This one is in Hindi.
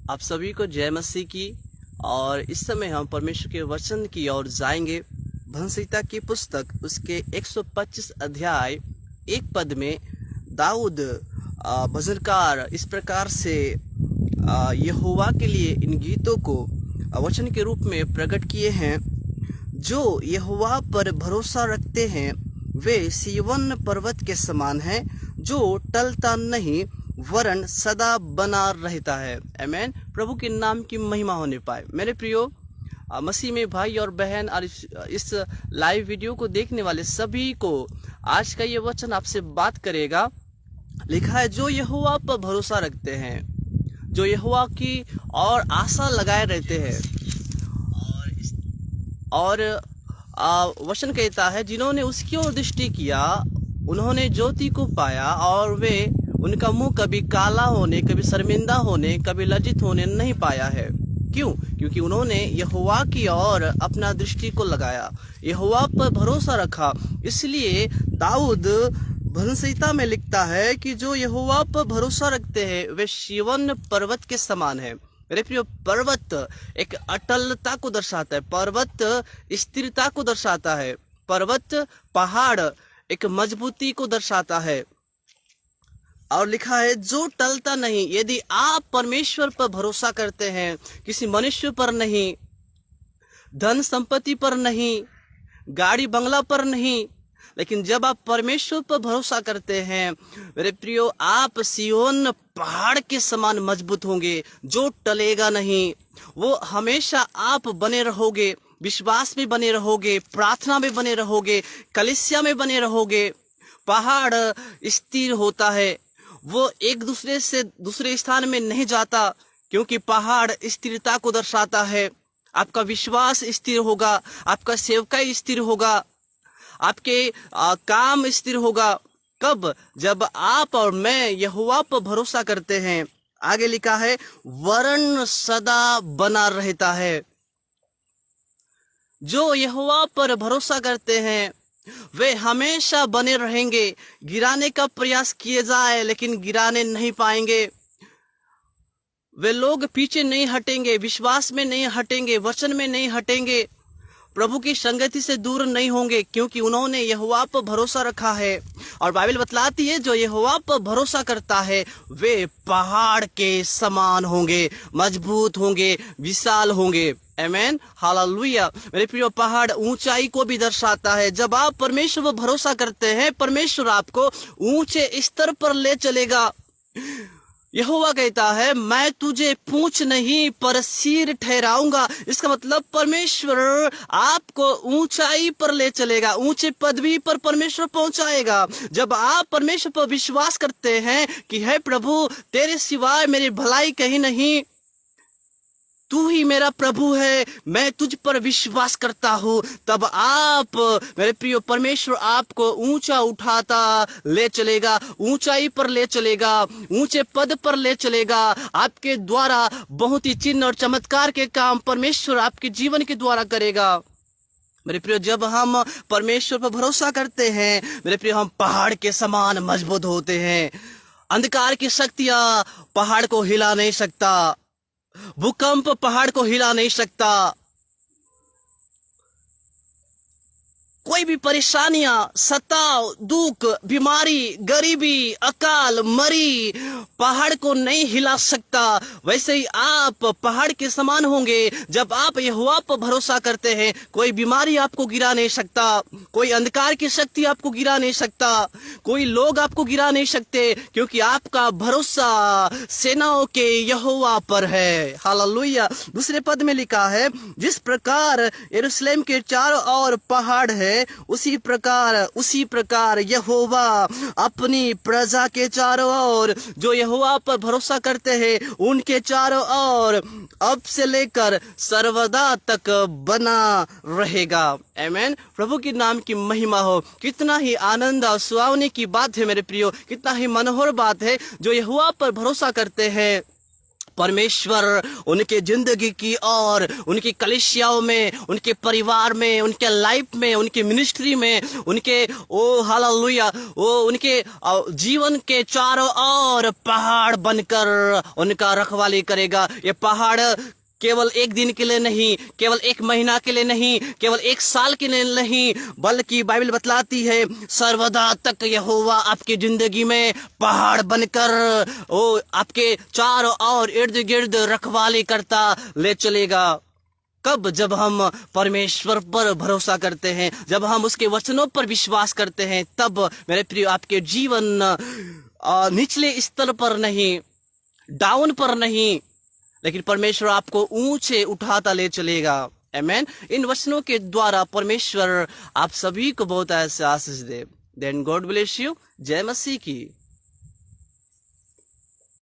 आप सभी को जय मसीह की। और इस समय हम परमेश्वर के वचन की ओर जाएंगे। भजन संहिता की पुस्तक उसके 125 अध्याय 1 पद में दाऊद भजनकार इस प्रकार से यहोवा के लिए इन गीतों को वचन के रूप में प्रकट किए हैं। जो यहोवा पर भरोसा रखते हैं वे सिय्योन पर्वत के समान हैं, जो टलता नहीं वरन सदा बना रहता है। आमीन। प्रभु के नाम की महिमा होने पाए। मेरे प्रियो मसीह में भाई और बहन, और इस लाइव वीडियो को देखने वाले सभी को आज का ये वचन आपसे बात करेगा। लिखा है, जो यहोवा पर भरोसा रखते हैं, जो यहोवा की और आशा लगाए रहते हैं। और वचन कहता है, जिन्होंने उसकी ओर दृष्टि किया उन्होंने ज्योति को पाया, और वे उनका मुंह कभी काला होने, कभी शर्मिंदा होने, कभी लज्जित होने नहीं पाया है। क्यों? क्योंकि उन्होंने यहोवा की ओर अपना दृष्टि को लगाया, यहोवा पर भरोसा रखा। इसलिए दाऊद भजन संहिता में लिखता है कि जो यहोवा पर भरोसा रखते हैं वे सिय्योन पर्वत के समान है। मेरे प्रियो, पर्वत एक अटलता को दर्शाता है, पर्वत स्थिरता को दर्शाता है, पर्वत पहाड़ एक मजबूती को दर्शाता है। और लिखा है, जो टलता नहीं। यदि आप परमेश्वर पर भरोसा करते हैं, किसी मनुष्य पर नहीं, धन संपत्ति पर नहीं, गाड़ी बंगला पर नहीं, लेकिन जब आप परमेश्वर पर भरोसा करते हैं मेरे प्रियो, आप सिय्योन पहाड़ के समान मजबूत होंगे, जो टलेगा नहीं। वो हमेशा आप बने रहोगे, विश्वास में बने रहोगे, प्रार्थना में बने रहोगे, कलीसिया में बने रहोगे। पहाड़ स्थिर होता है, वो एक दूसरे से दूसरे स्थान में नहीं जाता, क्योंकि पहाड़ स्थिरता को दर्शाता है। आपका विश्वास स्थिर होगा, आपका सेवकाई स्थिर होगा, आपके काम स्थिर होगा। कब? जब आप और मैं यहोवा पर भरोसा करते हैं। आगे लिखा है, वरन सदा बना रहता है। जो यहोवा पर भरोसा करते हैं वे हमेशा बने रहेंगे। गिराने का प्रयास किए जाए लेकिन गिराने नहीं पाएंगे। वे लोग पीछे नहीं हटेंगे, विश्वास में नहीं हटेंगे, वचन में नहीं हटेंगे, प्रभु की संगति से दूर नहीं होंगे, क्योंकि उन्होंने यहोवा पर भरोसा रखा है। और बाइबल बतलाती है, जो यहोवा पर भरोसा करता है वे पहाड़ के समान होंगे, मजबूत होंगे, विशाल होंगे। आमीन, हालेलुया। मेरे प्रिय, पहाड़ ऊंचाई को भी दर्शाता है। जब आप परमेश्वर पर भरोसा करते हैं, परमेश्वर आपको ऊंचे स्तर पर ले चलेगा। यहोवा कहता है, मैं तुझे पूंछ नहीं पर सिर ठहराऊंगा। इसका मतलब परमेश्वर आपको ऊंचाई पर ले चलेगा, ऊंचे पदवी पर परमेश्वर पहुंचाएगा। जब आप परमेश्वर पर विश्वास करते हैं कि हे प्रभु, तेरे सिवाय मेरी भलाई कहीं नहीं, तू ही मेरा प्रभु है, मैं तुझ पर विश्वास करता हूँ, तब आप मेरे प्रिय, परमेश्वर आपको ऊंचा उठाता ले चलेगा, ऊंचाई पर ले चलेगा, ऊंचे पद पर ले चलेगा। आपके द्वारा बहुत ही चिन्ह और चमत्कार के काम परमेश्वर आपके जीवन के द्वारा करेगा। मेरे प्रिय, जब हम परमेश्वर पर भरोसा करते हैं मेरे प्रिय, हम पहाड़ के समान मजबूत होते हैं। अंधकार की शक्तियां पहाड़ को हिला नहीं सकता, भूकंप पहाड़ को हिला नहीं सकता, कोई भी परेशानियां, सताव, दुख, बीमारी, गरीबी, अकाल, मरी पहाड़ को नहीं हिला सकता। वैसे ही आप पहाड़ के समान होंगे। जब आप यहोवा पर भरोसा करते हैं, कोई बीमारी आपको गिरा नहीं सकता, कोई अंधकार की शक्ति आपको गिरा नहीं सकता, कोई लोग आपको गिरा नहीं सकते, क्योंकि आपका भरोसा सेनाओं के यहोवा पर है। हालेलुया। दूसरे पद में लिखा है, जिस प्रकार यरूशलेम के चारों ओर पहाड़ है, उसी प्रकार यहोवा अपनी प्रजा के चारों ओर, जो यहोवा पर भरोसा करते हैं उनके चारों ओर अब से लेकर सर्वदा तक बना रहेगा। आमीन। प्रभु के नाम की महिमा हो। कितना ही आनंद और सुहावने की बात है मेरे प्रियो, कितना ही मनोहर बात है। जो यहोवा पर भरोसा करते हैं परमेश्वर उनके जिंदगी की और उनकी कलीसियाओं में, उनके परिवार में, उनके लाइफ में, उनकी मिनिस्ट्री में, उनके हालेलुया उनके जीवन के चारों ओर पहाड़ बनकर उनका रखवाली करेगा। ये पहाड़ केवल एक दिन के लिए नहीं, केवल एक महीना के लिए नहीं, केवल एक साल के लिए नहीं, बल्कि बाइबल बतलाती है सर्वदा तक यहोवा आपकी जिंदगी में पहाड़ बनकर आपके चारों ओर इर्द गिर्द रखवाली करता ले चलेगा। कब? जब हम परमेश्वर पर भरोसा करते हैं, जब हम उसके वचनों पर विश्वास करते हैं, तब मेरे प्रिय आपके जीवन निचले स्तर पर नहीं, डाउन पर नहीं, लेकिन परमेश्वर आपको ऊंचे उठाता ले चलेगा। आमीन। इन वचनों के द्वारा परमेश्वर आप सभी को बहुत ऐसे आशीष दे। Then God bless you. जय मसीह की।